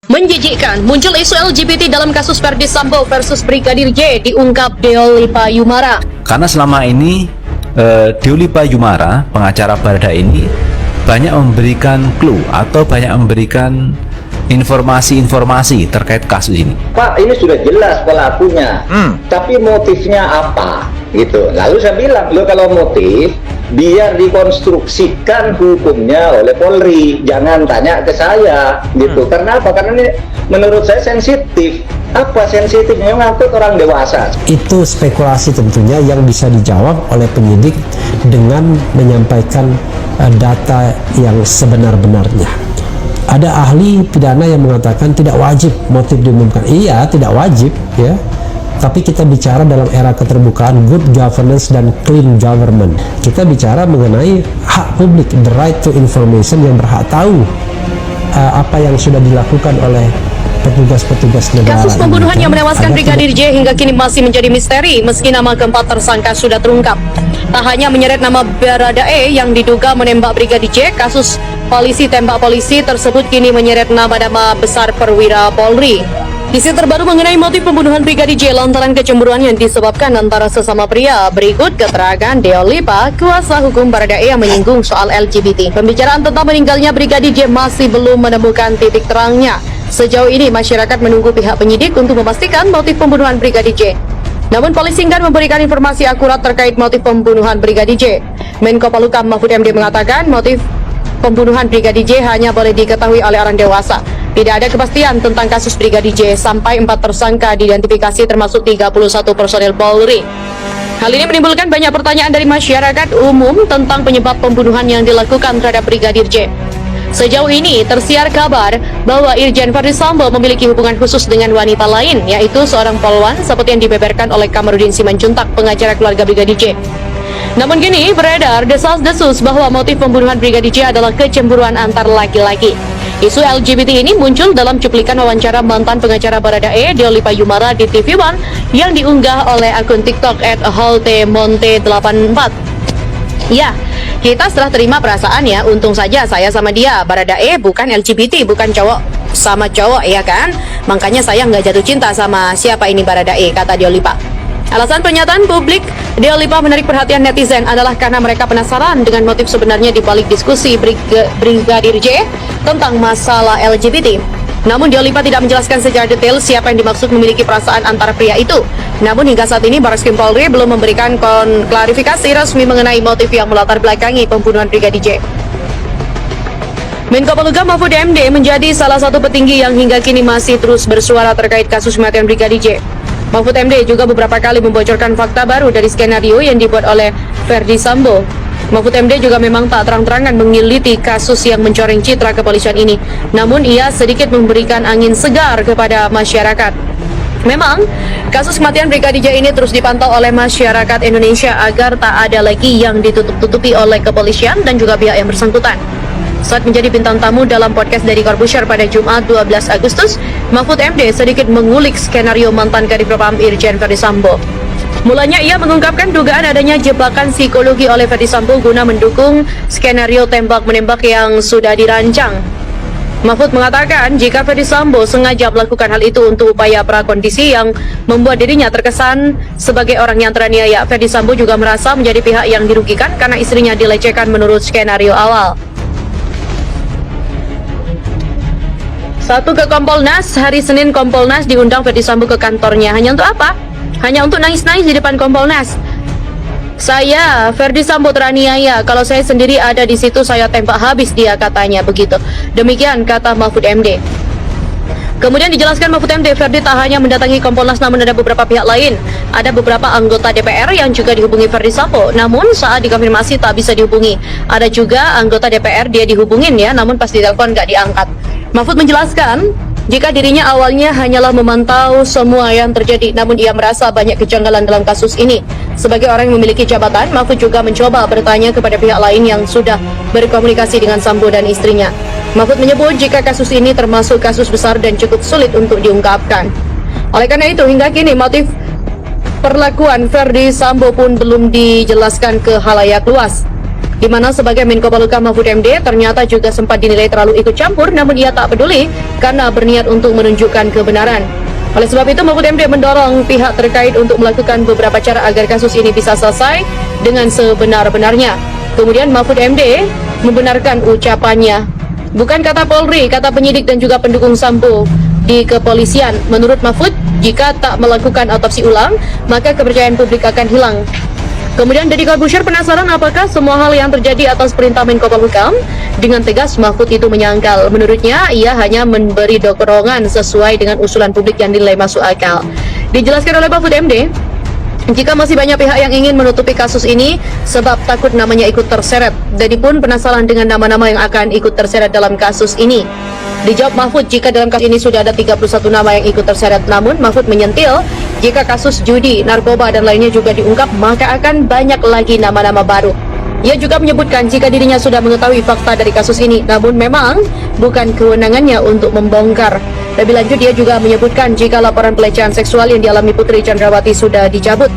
Menjijikkan, muncul isu LGBT dalam kasus Ferdy Sambo versus Brigadir J, diungkap Deolipa Yumara. Karena selama ini Deolipa Yumara, pengacara Baradae ini banyak memberikan clue atau banyak memberikan informasi-informasi terkait kasus ini. Pak, ini sudah jelas pelakunya, tapi motifnya apa? Gitu. Lalu saya bilang, lo kalau motif biar dikonstruksikan hukumnya oleh Polri, jangan tanya ke saya, gitu. Karena apa? Karena ini menurut saya sensitif. Apa sensitifnya? Ngangkut orang dewasa. Itu spekulasi tentunya yang bisa dijawab oleh penyidik dengan menyampaikan data yang sebenar-benarnya. Ada ahli pidana yang mengatakan tidak wajib motif diumumkan. Iya, tidak wajib, ya. Tapi kita bicara dalam era keterbukaan, good governance dan clean government. Kita bicara mengenai hak publik, the right to information, yang berhak tahu apa yang sudah dilakukan oleh petugas-petugas negara. Kasus pembunuhan yang menewaskan Ada Brigadir J hingga kini masih menjadi misteri meski nama keempat tersangka sudah terungkap. Tak hanya menyeret nama Baradae yang diduga menembak Brigadir J, kasus polisi tembak polisi tersebut kini menyeret nama-nama besar perwira Polri. Isu terbaru mengenai motif pembunuhan Brigadir J lantaran kecemburuan yang disebabkan antara sesama pria. Berikut keterangan Deolipa, kuasa hukum Baradae, yang menyinggung soal LGBT. Pembicaraan tentang meninggalnya Brigadir J masih belum menemukan titik terangnya. Sejauh ini masyarakat menunggu pihak penyidik untuk memastikan motif pembunuhan Brigadir J. Namun polisi enggan memberikan informasi akurat terkait motif pembunuhan Brigadir J. Menko Polhukam Mahfud MD mengatakan motif pembunuhan Brigadir J hanya boleh diketahui oleh orang dewasa. Tidak ada kepastian tentang kasus Brigadir J sampai 4 tersangka diidentifikasi termasuk 31 personel Polri. Hal ini menimbulkan banyak pertanyaan dari masyarakat umum tentang penyebab pembunuhan yang dilakukan terhadap Brigadir J. Sejauh ini tersiar kabar bahwa Irjen Ferdy Sambo memiliki hubungan khusus dengan wanita lain, yaitu seorang polwan seperti yang dibeberkan oleh Kamarudin Simanjuntak, pengacara keluarga Brigadir J. Namun kini beredar desas-desus bahwa motif pembunuhan Brigadir J adalah kecemburuan antar laki-laki. Isu LGBT ini muncul dalam cuplikan wawancara mantan pengacara Baradae, Deolipa Yumara, di TV One yang diunggah oleh akun TikTok @holtemonte84. Ya, kita setelah terima perasaan ya, untung saja saya sama dia. Baradae bukan LGBT, bukan cowok sama cowok, ya kan? Makanya saya nggak jatuh cinta sama siapa ini Baradae, kata Deolipa. Alasan pernyataan publik Deolipa menarik perhatian netizen adalah karena mereka penasaran dengan motif sebenarnya di balik diskusi Brigadir J tentang masalah LGBT. Namun Deolipa tidak menjelaskan secara detail siapa yang dimaksud memiliki perasaan antara pria itu. Namun hingga saat ini Barreskrim Polri belum memberikan klarifikasi resmi mengenai motif yang melatar belakangi pembunuhan Brigadir J. Menko Polhukam Mahfud MD menjadi salah satu petinggi yang hingga kini masih terus bersuara terkait kasus kematian Brigadir J. Mahfud MD juga beberapa kali membocorkan fakta baru dari skenario yang dibuat oleh Ferdy Sambo. Mahfud MD juga memang tak terang-terangan mengiliti kasus yang mencoreng citra kepolisian ini. Namun ia sedikit memberikan angin segar kepada masyarakat. Memang, kasus kematian Brigadir J ini terus dipantau oleh masyarakat Indonesia agar tak ada lagi yang ditutup-tutupi oleh kepolisian dan juga pihak yang bersangkutan. Saat menjadi bintang tamu dalam podcast dari Corbusier pada Jumat 12 Agustus, Mahfud MD sedikit mengulik skenario mantan Kadifropam Irjen Ferdy Sambo. Mulanya ia mengungkapkan dugaan adanya jebakan psikologi oleh Ferdy Sambo guna mendukung skenario tembak-menembak yang sudah dirancang. Mahfud mengatakan jika Ferdy Sambo sengaja melakukan hal itu untuk upaya prakondisi yang membuat dirinya terkesan sebagai orang yang teraniaya, Ferdy Sambo juga merasa menjadi pihak yang dirugikan karena istrinya dilecehkan menurut skenario awal. Satu ke Kompolnas, hari Senin Kompolnas diundang Ferdy Sambo ke kantornya. Hanya untuk apa? Hanya untuk nangis-nangis di depan Kompolnas. Saya, Ferdy Sambo teraniaya. Kalau saya sendiri ada di situ, saya tembak habis dia, katanya begitu. Demikian kata Mahfud MD. Kemudian dijelaskan Mahfud MD, Ferdy tak hanya mendatangi Kompolnas, namun ada beberapa pihak lain. Ada beberapa anggota DPR yang juga dihubungi Ferdy Sambo, namun saat dikonfirmasi tak bisa dihubungi. Ada juga anggota DPR dia dihubungin ya, namun pas ditelepon nggak diangkat. Mahfud menjelaskan, jika dirinya awalnya hanyalah memantau semua yang terjadi, namun ia merasa banyak kejanggalan dalam kasus ini. Sebagai orang yang memiliki jabatan, Mahfud juga mencoba bertanya kepada pihak lain yang sudah berkomunikasi dengan Sambo dan istrinya. Mahfud menyebut jika kasus ini termasuk kasus besar dan cukup sulit untuk diungkapkan. Oleh karena itu, hingga kini motif perlakuan Ferdy Sambo pun belum dijelaskan ke khalayak luas. di mana sebagai Menko Polhukam Mahfud MD ternyata juga sempat dinilai terlalu ikut campur, namun ia tak peduli karena berniat untuk menunjukkan kebenaran. Oleh sebab itu, Mahfud MD mendorong pihak terkait untuk melakukan beberapa cara agar kasus ini bisa selesai dengan sebenar-benarnya. Kemudian Mahfud MD membenarkan ucapannya. Bukan kata Polri, kata penyidik dan juga pendukung Sambo di kepolisian. Menurut Mahfud, jika tak melakukan otopsi ulang, maka kepercayaan publik akan hilang. Kemudian Deddy Corbuzier penasaran apakah semua hal yang terjadi atas perintah Menko Polhukam. Dengan tegas Mahfud itu menyangkal. Menurutnya ia hanya memberi dorongan sesuai dengan usulan publik yang dinilai masuk akal. Dijelaskan oleh Mahfud MD, jika masih banyak pihak yang ingin menutupi kasus ini sebab takut namanya ikut terseret. Deddy pun penasaran dengan nama-nama yang akan ikut terseret dalam kasus ini. Dijawab Mahfud, jika dalam kasus ini sudah ada 31 nama yang ikut terseret, namun Mahfud menyentil jika kasus judi, narkoba dan lainnya juga diungkap, maka akan banyak lagi nama-nama baru. Ia juga menyebutkan jika dirinya sudah mengetahui fakta dari kasus ini, namun memang bukan kewenangannya untuk membongkar. Lebih lanjut, dia juga menyebutkan jika laporan pelecehan seksual yang dialami Putri Chandrawati sudah dicabut.